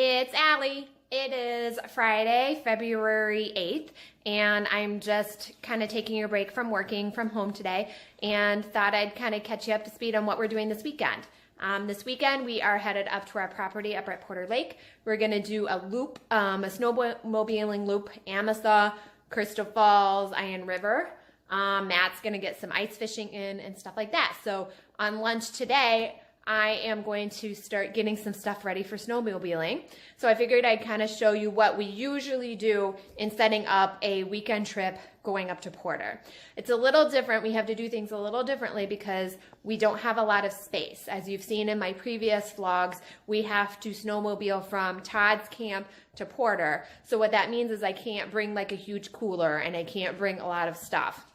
It's Allie. It is Friday, February 8th, and I'm just kind of taking a break from working from home today and thought I'd kind of catch you up to speed on what we're doing this weekend. This weekend, we are headed up to our property up at Porter Lake. We're going to do a loop, a snowmobiling loop, Amasa, Crystal Falls, Iron River. Matt's going to get some ice fishing in and stuff like that. So on lunch today, I am going to start getting some stuff ready for snowmobiling. So I figured I'd kind of show you what we usually do in setting up a weekend trip going up to Porter. It's a little different. We have to do things a little differently because we don't have a lot of space. As you've seen in my previous vlogs, we have to snowmobile from Todd's camp to Porter. So what that means is I can't bring like a huge cooler and I can't bring a lot of stuff.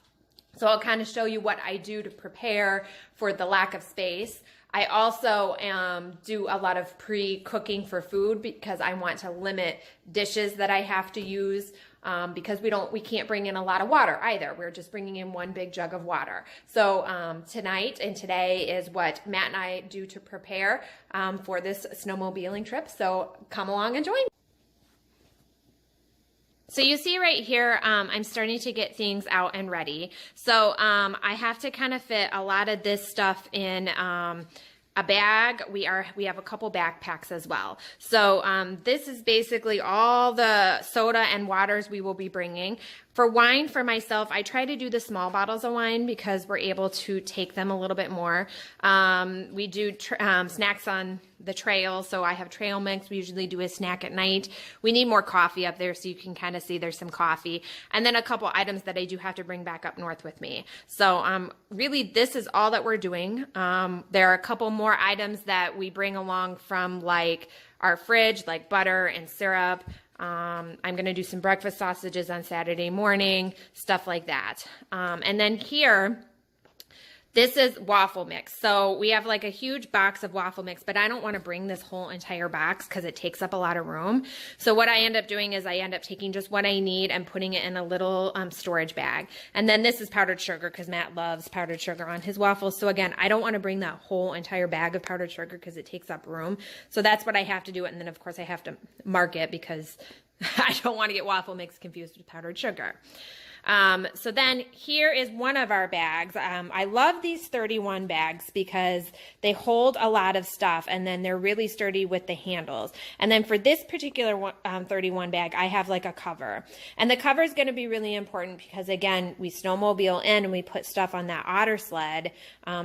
So I'll kind of show you what I do to prepare for the lack of space. I also do a lot of pre-cooking for food because I want to limit dishes that I have to use because we can't bring in a lot of water either. We're just bringing in one big jug of water. So tonight and today is what Matt and I do to prepare for this snowmobiling trip. So come along and join me. So you see right here, I'm starting to get things out and ready. So I have to kind of fit a lot of this stuff in a bag. We have a couple backpacks as well. So this is basically all the soda and waters we will be bringing. For wine, for myself, I try to do the small bottles of wine because we're able to take them a little bit more. We do snacks on the trail, so I have trail mix. We usually do a snack at night. We need more coffee up there, so you can kind of see there's some coffee. And then a couple items that I do have to bring back up north with me. So really, this is all that we're doing. There are a couple more items that we bring along from like our fridge, like butter and syrup. I'm going to do some breakfast sausages on Saturday morning, stuff like that. And then here, this is waffle mix. So we have like a huge box of waffle mix, but I don't want to bring this whole entire box because it takes up a lot of room. So what I end up doing is I end up taking just what I need and putting it in a little storage bag. And then this is powdered sugar because Matt loves powdered sugar on his waffles. So again, I don't want to bring that whole entire bag of powdered sugar because it takes up room. So that's what I have to do. And then of course I have to mark it because I don't want to get waffle mix confused with powdered sugar. So then here is one of our bags. I love these 31 bags because they hold a lot of stuff and then they're really sturdy with the handles. And then for this particular one, 31 bag, I have like a cover. And the cover is going to be really important because again, we snowmobile in and we put stuff on that otter sled.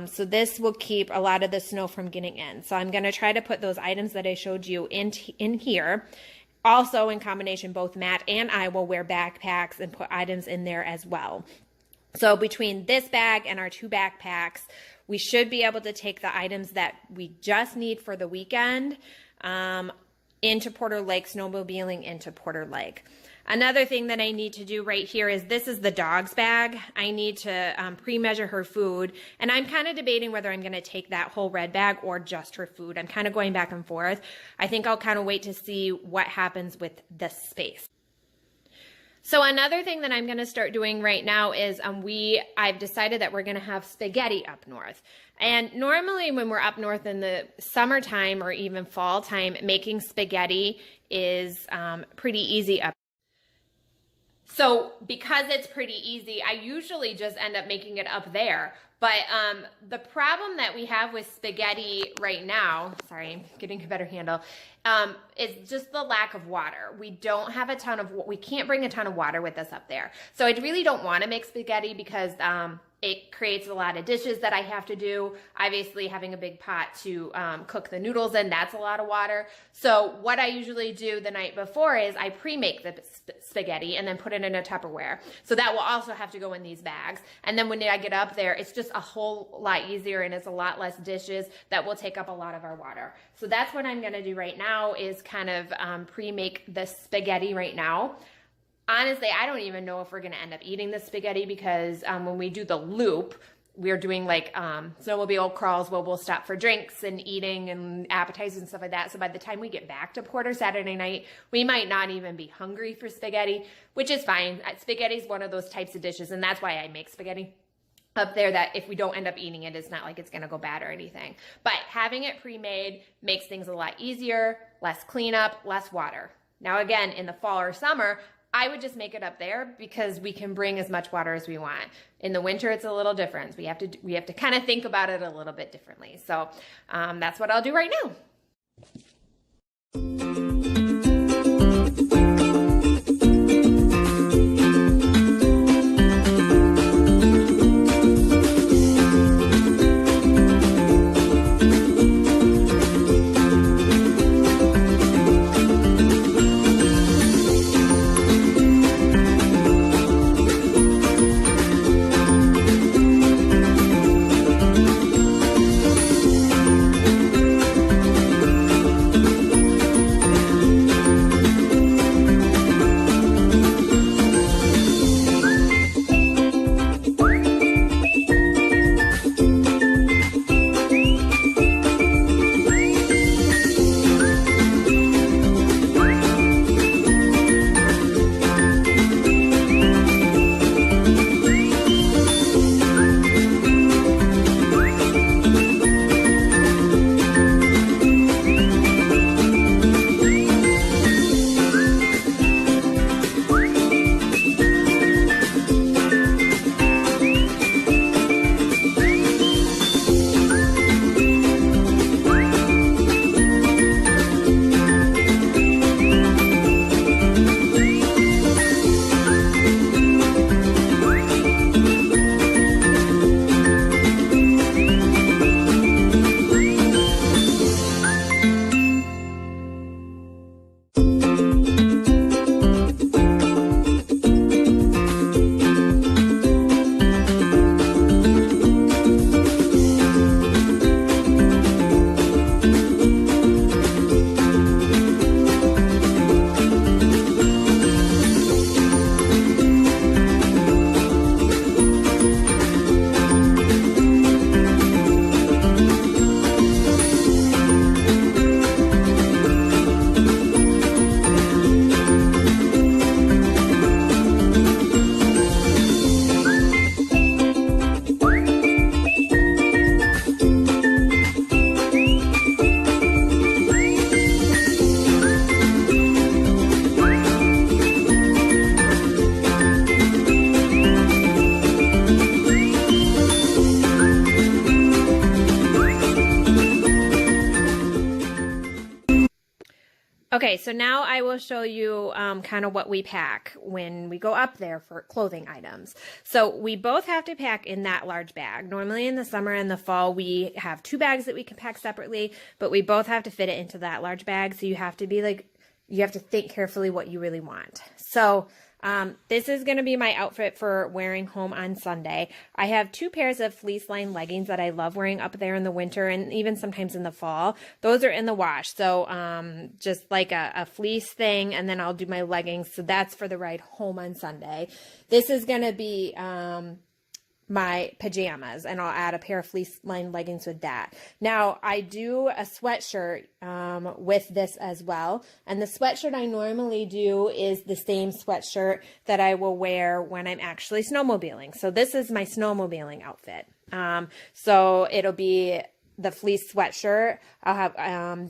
So this will keep a lot of the snow from getting in. So I'm going to try to put those items that I showed you in here. Also, in combination, both Matt and I will wear backpacks and put items in there as well. So between this bag and our two backpacks, we should be able to take the items that we just need for the weekend into Porter Lake, snowmobiling into Porter Lake. Another thing that I need to do right here is this is the dog's bag. I need to pre-measure her food, and I'm kind of debating whether I'm going to take that whole red bag or just her food. I'm kind of going back and forth. I think I'll kind of wait to see what happens with this space. So another thing that I'm going to start doing right now is I've decided that we're going to have spaghetti up north. And normally when we're up north in the summertime or even fall time, making spaghetti is pretty easy up. So because it's pretty easy, I usually just end up making it up there. But the problem that we have with spaghetti right now, sorry, I'm getting a better handle, is just the lack of water. We don't have we can't bring a ton of water with us up there. So I really don't want to make spaghetti because it creates a lot of dishes that I have to do. Obviously, having a big pot to cook the noodles in, that's a lot of water. So what I usually do the night before is I pre-make the spaghetti and then put it in a Tupperware. So that will also have to go in these bags. And then when I get up there, it's just a whole lot easier and it's a lot less dishes that will take up a lot of our water. So that's what I'm going to do right now is kind of pre-make the spaghetti right now. Honestly, I don't even know if we're going to end up eating the spaghetti because when we do the loop, we're doing like snowmobile crawls where we'll stop for drinks and eating and appetizers and stuff like that. So by the time we get back to Porter Saturday night, we might not even be hungry for spaghetti, which is fine. Spaghetti is one of those types of dishes, and that's why I make spaghetti. up there that if we don't end up eating it, it's not like it's going to go bad or anything. But having it pre-made makes things a lot easier, less cleanup, less water. Now again, in the fall or summer, I would just make it up there because we can bring as much water as we want. In the winter, it's a little different. We have to kind of think about it a little bit differently. So that's what I'll do right now. Okay, so now I will show you kind of what we pack when we go up there for clothing items. So we both have to pack in that large bag. Normally in the summer and the fall, we have 2 bags that we can pack separately, but we both have to fit it into that large bag. So you have to think carefully what you really want. So this is going to be my outfit for wearing home on Sunday. I have 2 pairs of fleece lined leggings that I love wearing up there in the winter and even sometimes in the fall. Those are in the wash. So just like a fleece thing, and then I'll do my leggings. So that's for the ride home on Sunday. This is going to be my pajamas, and I'll add a pair of fleece lined leggings with that. Now I do a sweatshirt with this as well, and the sweatshirt I normally do is the same sweatshirt that I will wear when I'm actually snowmobiling. So this is my snowmobiling outfit. So it'll be the fleece sweatshirt. I'll have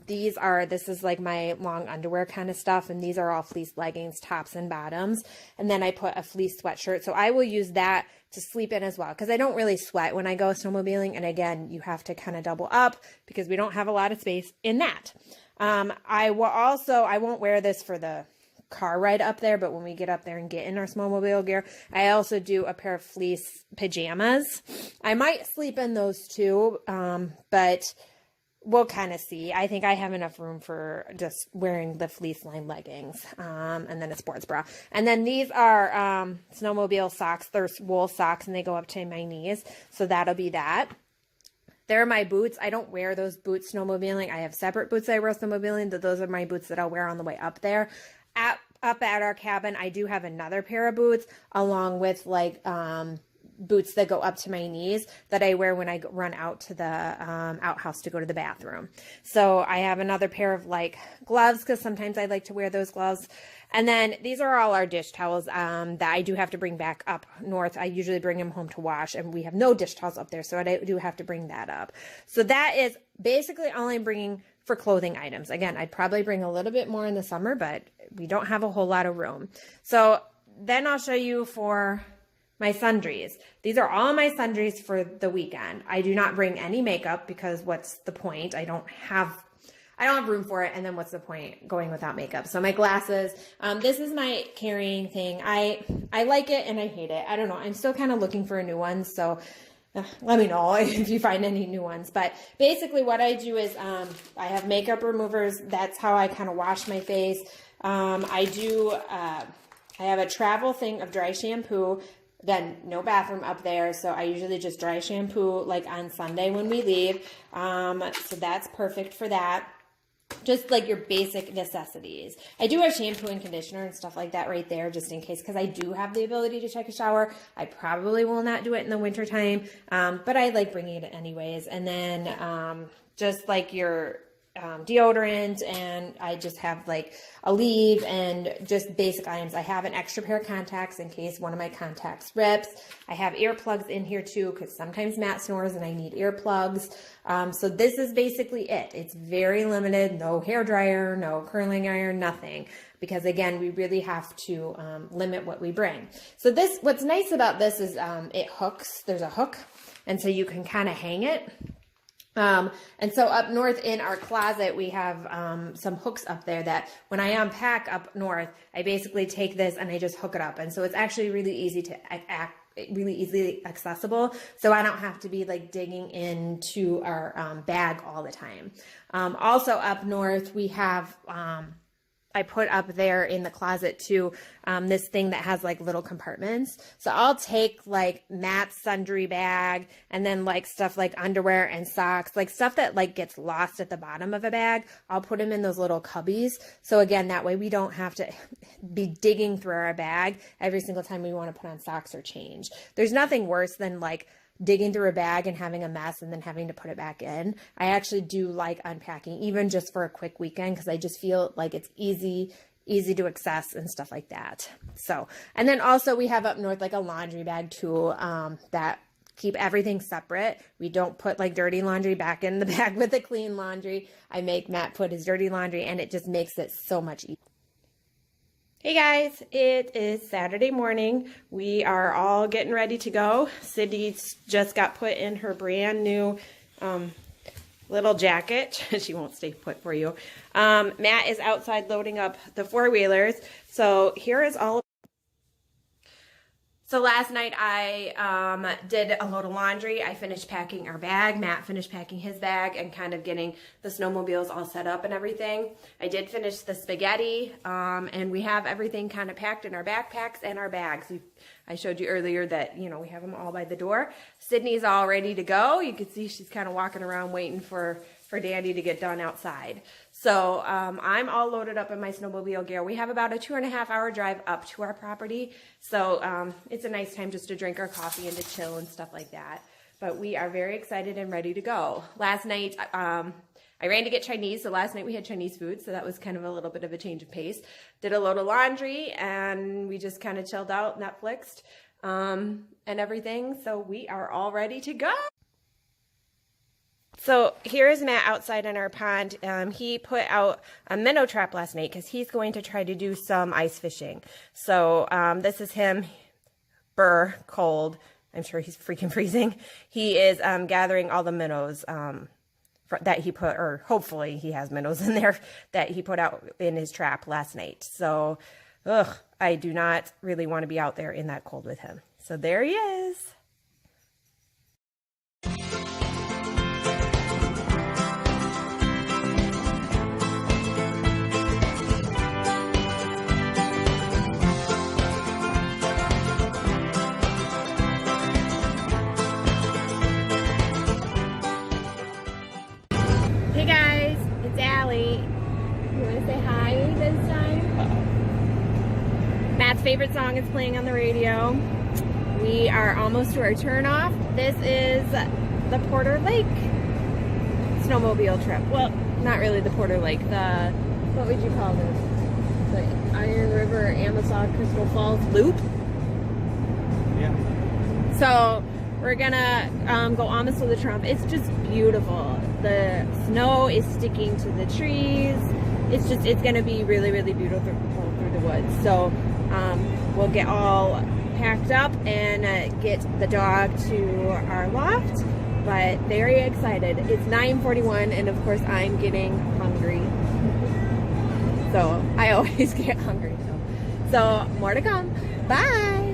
this is like my long underwear kind of stuff, and these are all fleece leggings, tops and bottoms, and then I put a fleece sweatshirt. So I will use that to sleep in as well, because I don't really sweat when I go snowmobiling, and again, you have to kind of double up because we don't have a lot of space in that. I won't wear this for the car ride up there, but when we get up there and get in our snowmobile gear, I also do a pair of fleece pajamas. I might sleep in those too, but we'll kind of see. I think I have enough room for just wearing the fleece lined leggings, and then a sports bra. And then these are snowmobile socks. They're wool socks, and they go up to my knees, so that'll be that. They're my boots. I don't wear those boots snowmobiling. I have separate boots I wear snowmobiling, but those are my boots that I'll wear on the way up there. Up at our cabin, I do have another pair of boots along with like boots that go up to my knees that I wear when I run out to the outhouse to go to the bathroom. So I have another pair of like gloves because sometimes I like to wear those gloves. And then these are all our dish towels that I do have to bring back up north. I usually bring them home to wash, and we have no dish towels up there, so I do have to bring that up. So that is basically all I'm bringing for clothing items. Again, I'd probably bring a little bit more in the summer, but we don't have a whole lot of room. So then I'll show you for my sundries. These are all my sundries for the weekend. I do not bring any makeup because what's the point? I don't have room for it, and then what's the point going without makeup? So my glasses, this is my carrying thing. I like it and I hate it. I don't know. I'm still kind of looking for a new one, so let me know if you find any new ones. But basically what I do is I have makeup removers. That's how I kind of wash my face. I have a travel thing of dry shampoo. Then no bathroom up there, so I usually just dry shampoo like on Sunday when we leave. So that's perfect for that. Just like your basic necessities. I do have shampoo and conditioner and stuff like that right there just in case, because I do have the ability to take a shower. I probably will not do it in the wintertime, but I like bringing it anyways. And then just like your deodorant, and I just have like a leave and just basic items. I have an extra pair of contacts in case one of my contacts rips. I have earplugs in here too because sometimes Matt snores and I need earplugs. So this is basically it. It's very limited. No hair dryer, no curling iron, nothing. Because again, we really have to limit what we bring. So this, what's nice about this is it hooks. There's a hook, and so you can kind of hang it. And so up north in our closet, we have some hooks up there that when I unpack up north, I basically take this and I just hook it up. And so it's actually really easy to really easily accessible. So I don't have to be like digging into our bag all the time. Also up north, we have I put up there in the closet too, this thing that has like little compartments. So I'll take like Matt's sundry bag and then like stuff like underwear and socks, like stuff that like gets lost at the bottom of a bag. I'll put them in those little cubbies. So again, that way we don't have to be digging through our bag every single time we want to put on socks or change. There's nothing worse than like digging through a bag and having a mess and then having to put it back in. I actually do like unpacking, even just for a quick weekend, because I just feel like it's easy to access and stuff like that. So, and then also we have up north like a laundry bag too, that keep everything separate. We don't put like dirty laundry back in the bag with the clean laundry. I make Matt put his dirty laundry, and it just makes it so much easier. Hey guys, it is Saturday morning. We are all getting ready to go. Sydney just got put in her brand new little jacket. She won't stay put for you. Matt is outside loading up the four-wheelers. So here is all. So last night I did a load of laundry. I finished packing our bag. Matt finished packing his bag and kind of getting the snowmobiles all set up and everything. I did finish the spaghetti, and we have everything kind of packed in our backpacks and our bags. I showed you earlier that, you know, we have them all by the door. Sydney's all ready to go. You can see she's kind of walking around waiting for Dandy to get done outside. So I'm all loaded up in my snowmobile gear. We have about a 2.5 hour drive up to our property. So it's a nice time just to drink our coffee and to chill and stuff like that. But we are very excited and ready to go. Last night, I ran to get Chinese. So last night we had Chinese food. So that was kind of a little bit of a change of pace. Did a load of laundry, and we just kind of chilled out, Netflixed, and everything. So we are all ready to go. So here is Matt outside in our pond. He put out a minnow trap last night because he's going to try to do some ice fishing. So this is him, cold. I'm sure he's freaking freezing. He is gathering all the minnows that he put, or hopefully he has minnows in there that he put out in his trap last night. So, I do not really want to be out there in that cold with him. So there he is. Hey guys, it's Allie. You want to say hi this time? Matt's favorite song is playing on the radio. We are almost to our turnoff. This is the Porter Lake snowmobile trip. Well, not really the Porter Lake. The, what would you call this? The Iron River Amazon Crystal Falls Loop. Yeah. So we're gonna go almost to the Trump. It's just beautiful. The snow is sticking to the trees. It's gonna be really, really beautiful through the woods. So we'll get all packed up and get the dog to our loft, but very excited. It's 9:41 and of course I'm getting hungry. So I always get hungry. So more to come. Bye.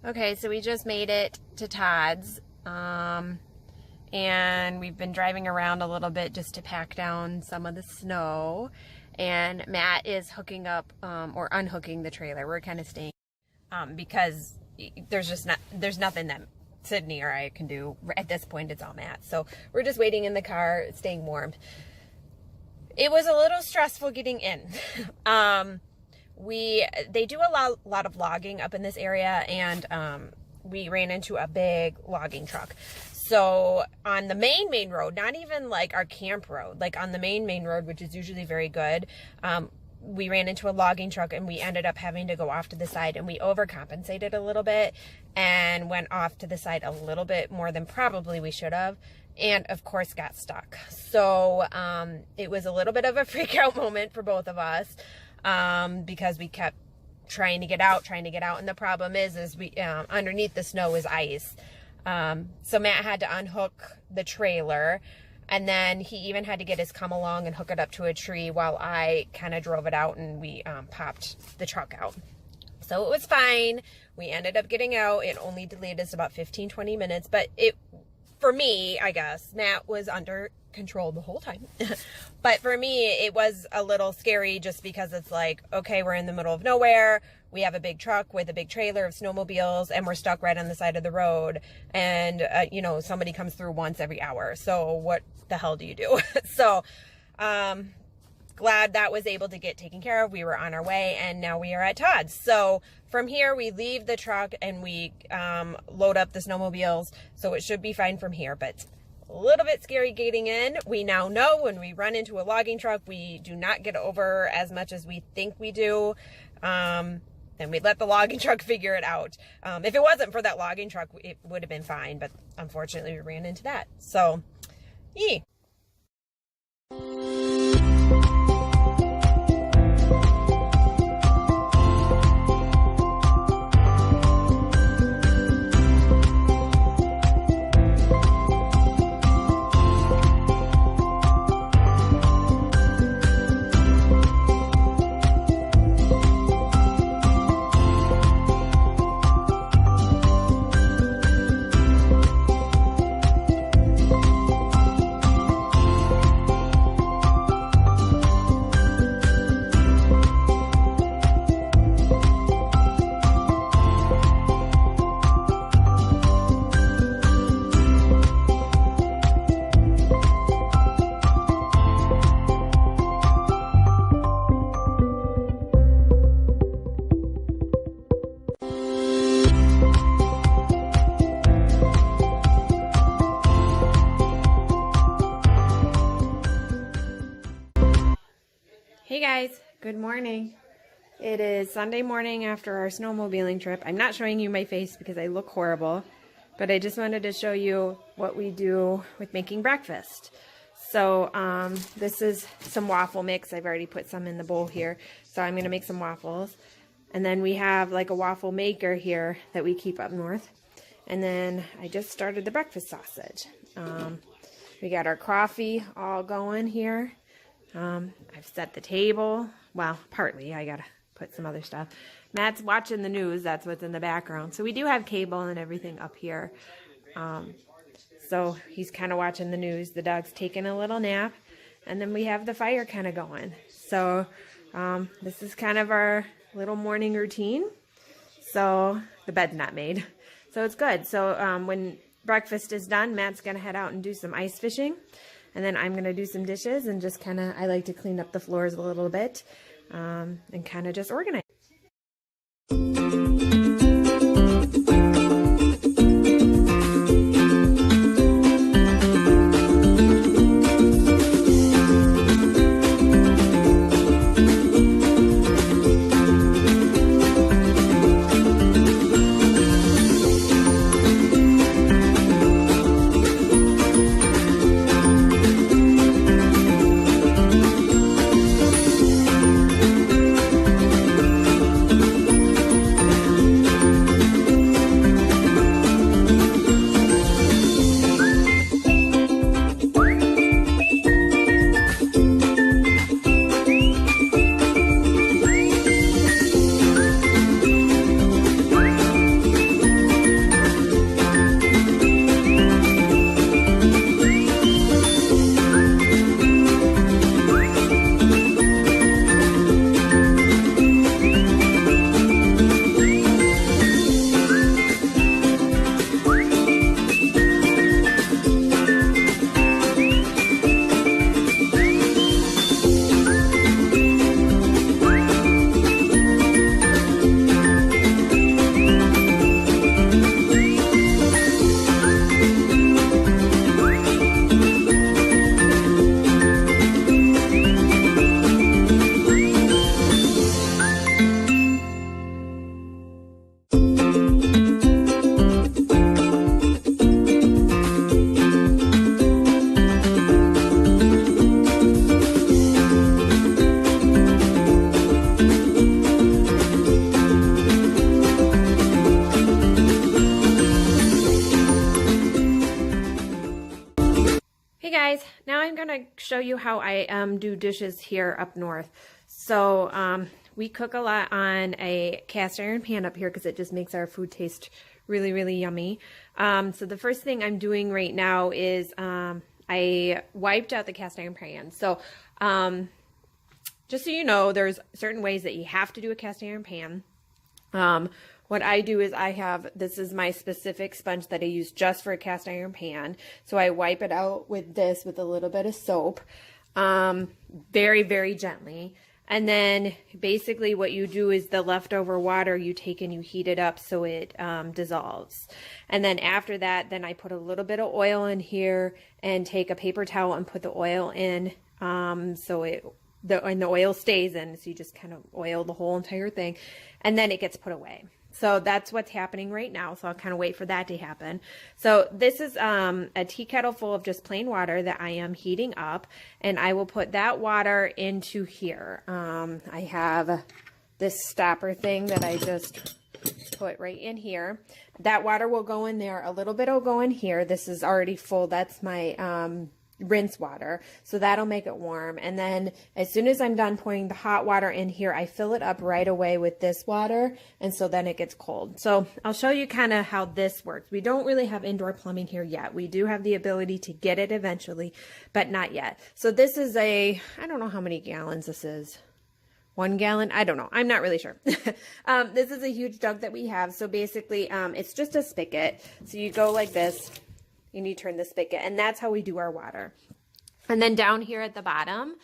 Okay, so we just made it to Todd's, and we've been driving around a little bit just to pack down some of the snow, and Matt is hooking up, or unhooking the trailer. We're kind of staying, because there's nothing that Sydney or I can do. At this point, it's all Matt. So we're just waiting in the car, staying warm. It was a little stressful getting in. They do a lot of logging up in this area, and we ran into a big logging truck. So on the main road, not even like our camp road, like on the main road, which is usually very good, we ran into a logging truck and we ended up having to go off to the side, and we overcompensated a little bit and went off to the side a little bit more than probably we should have, and of course got stuck. So it was a little bit of a freak out moment for both of us. Because we kept trying to get out, and the problem is we underneath the snow is ice. So Matt had to unhook the trailer, and then he even had to get his come along and hook it up to a tree while I kind of drove it out, and we popped the truck out. So it was fine. We ended up getting out. It only delayed us about 15-20 minutes, but for me, I guess, Matt was under control the whole time. But for me, it was a little scary just because it's like, okay, we're in the middle of nowhere. We have a big truck with a big trailer of snowmobiles, and we're stuck right on the side of the road. And, somebody comes through once every hour. So what the hell do you do? So, glad that was able to get taken care of. We were on our way, and now we are at Todd's. So from here, we leave the truck and we load up the snowmobiles. So it should be fine from here, but a little bit scary getting in. We now know when we run into a logging truck, we do not get over as much as we think we do. And we let the logging truck figure it out. If it wasn't for that logging truck, it would have been fine, but unfortunately we ran into that. So, yeah. Hey guys, good morning. It is Sunday morning after our snowmobiling trip. I'm not showing you my face because I look horrible, but I just wanted to show you what we do with making breakfast. So this is some waffle mix. I've already put some in the bowl here. So I'm going to make some waffles. And then we have like a waffle maker here that we keep up north. And then I just started the breakfast sausage. We got our coffee all going here. I've set the table well, partly. I gotta put some other stuff. Matt's watching the news. That's what's in the background. So we do have cable and everything up here. So he's kind of watching the news. The dog's taking a little nap. And then we have the fire kind of going. So this is kind of our little morning routine. So the bed's not made. So it's good. So when breakfast is done, Matt's going to head out and do some ice fishing. And then I'm going to do some dishes and just kind of, I like to clean up the floors a little bit and kind of just organize. Now I'm going to show you how I do dishes here up north. So we cook a lot on a cast iron pan up here because it just makes our food taste really, really yummy. So the first thing I'm doing right now is I wiped out the cast iron pan. So just so you know, there's certain ways that you have to do a cast iron pan. What I do is this is my specific sponge that I use just for a cast iron pan. So I wipe it out with this with a little bit of soap, very, very gently. And then basically what you do is the leftover water you take and you heat it up so it dissolves. And then after that, then I put a little bit of oil in here and take a paper towel and put the oil in so the oil stays in. So you just kind of oil the whole entire thing and then it gets put away. So that's what's happening right now. So I'll kind of wait for that to happen. So this is a tea kettle full of just plain water that I am heating up. And I will put that water into here. I have this stopper thing that I just put right in here. That water will go in there. A little bit will go in here. This is already full. That's my rinse water, so that'll make it warm. And then as soon as I'm done pouring the hot water in here, I fill it up right away with this water, and so then it gets cold. So I'll show you kind of how this works. We don't really have indoor plumbing here yet. We do have the ability to get it eventually, but not yet. So this is I don't know how many gallons this is. 1 gallon? I don't know. I'm not really sure. This is a huge jug that we have. So basically, it's just a spigot. So you go like this. And you turn the spigot, and that's how we do our water. And then down here at the bottom,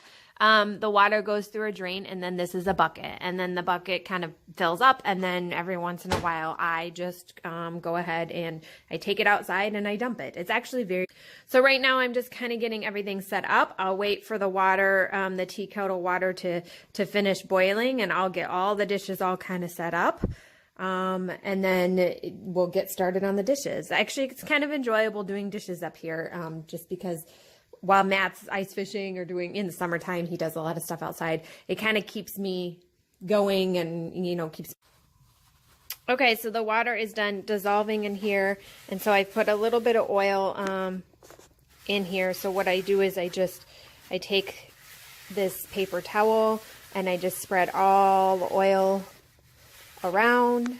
the water goes through a drain, and then this is a bucket. And then the bucket kind of fills up, and then every once in a while, I just go ahead and I take it outside and I dump it. It's actually very... So right now, I'm just kind of getting everything set up. I'll wait for the water, the tea kettle water to finish boiling, and I'll get all the dishes all kind of set up. And then we'll get started on the dishes. Actually, it's kind of enjoyable doing dishes up here, just because while Matt's ice fishing or doing in the summertime, he does a lot of stuff outside. It kind of keeps me going and, you know, keeps. Okay, so the water is done dissolving in here. And so I put a little bit of oil, in here. So what I do is I take this paper towel, and I just spread all the oil around.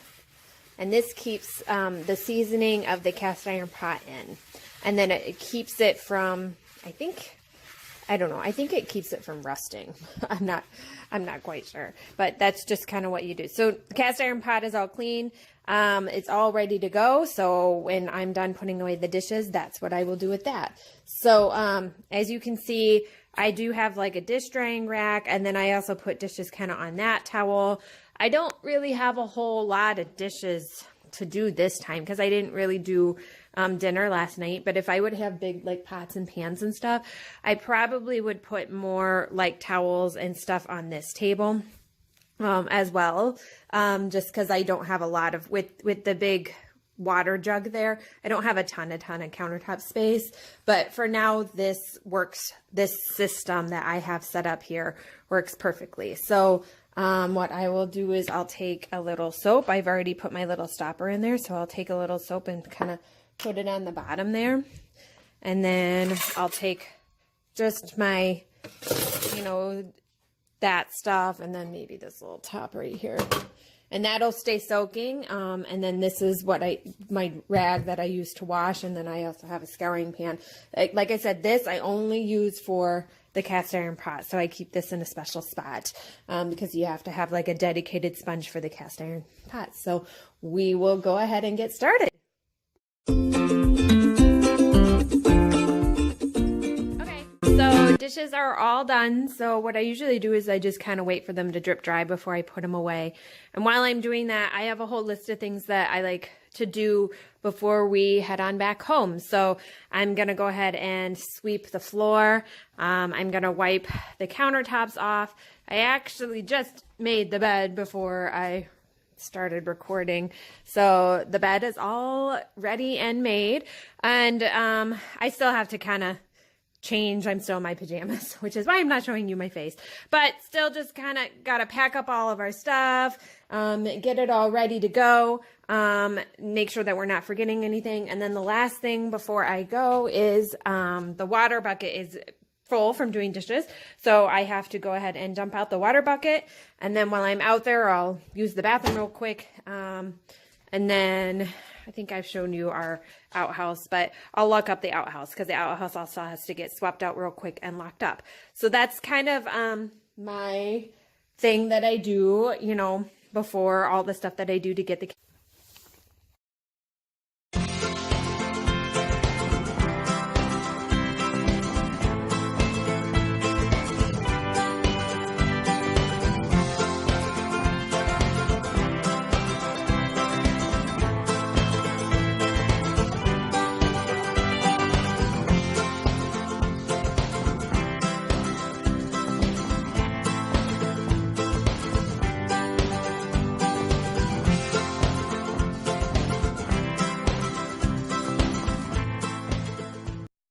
And this keeps the seasoning of the cast iron pot in. And then it keeps it from, I think it keeps it from rusting. I'm not quite sure, but that's just kind of what you do. So the cast iron pot is all clean. It's all ready to go. So when I'm done putting away the dishes, that's what I will do with that. So as you can see, I do have like a dish drying rack, and then I also put dishes kind of on that towel. I don't really have a whole lot of dishes to do this time because I didn't really do dinner last night. But if I would have big like pots and pans and stuff, I probably would put more like towels and stuff on this table as well, just because I don't have a lot of with the big water jug there. I don't have a ton of countertop space, but for now this works. This system that I have set up here works perfectly. So what I will do is I'll take a little soap. I've already put my little stopper in there, so I'll take a little soap and kind of put it on the bottom there. And then I'll take just my, that stuff, and then maybe this little top right here. And that'll stay soaking. And then this is what my rag that I use to wash. And then I also have a scouring pan. Like I said, this I only use for the cast iron pot. So I keep this in a special spot because you have to have like a dedicated sponge for the cast iron pot. So we will go ahead and get started. So dishes are all done. So what I usually do is I just kind of wait for them to drip dry before I put them away. And while I'm doing that, I have a whole list of things that I like to do before we head on back home. So I'm going to go ahead and sweep the floor. I'm going to wipe the countertops off. I actually just made the bed before I started recording. So the bed is all ready and made. And I still have to kind of change. I'm still in my pajamas, which is why I'm not showing you my face, but still just kind of got to pack up all of our stuff, get it all ready to go, make sure that we're not forgetting anything. And then the last thing before I go is the water bucket is full from doing dishes. So I have to go ahead and dump out the water bucket. And then while I'm out there, I'll use the bathroom real quick. And then I think I've shown you our outhouse, but I'll lock up the outhouse because the outhouse also has to get swept out real quick and locked up. So that's kind of my thing that I do, before all the stuff that I do to get the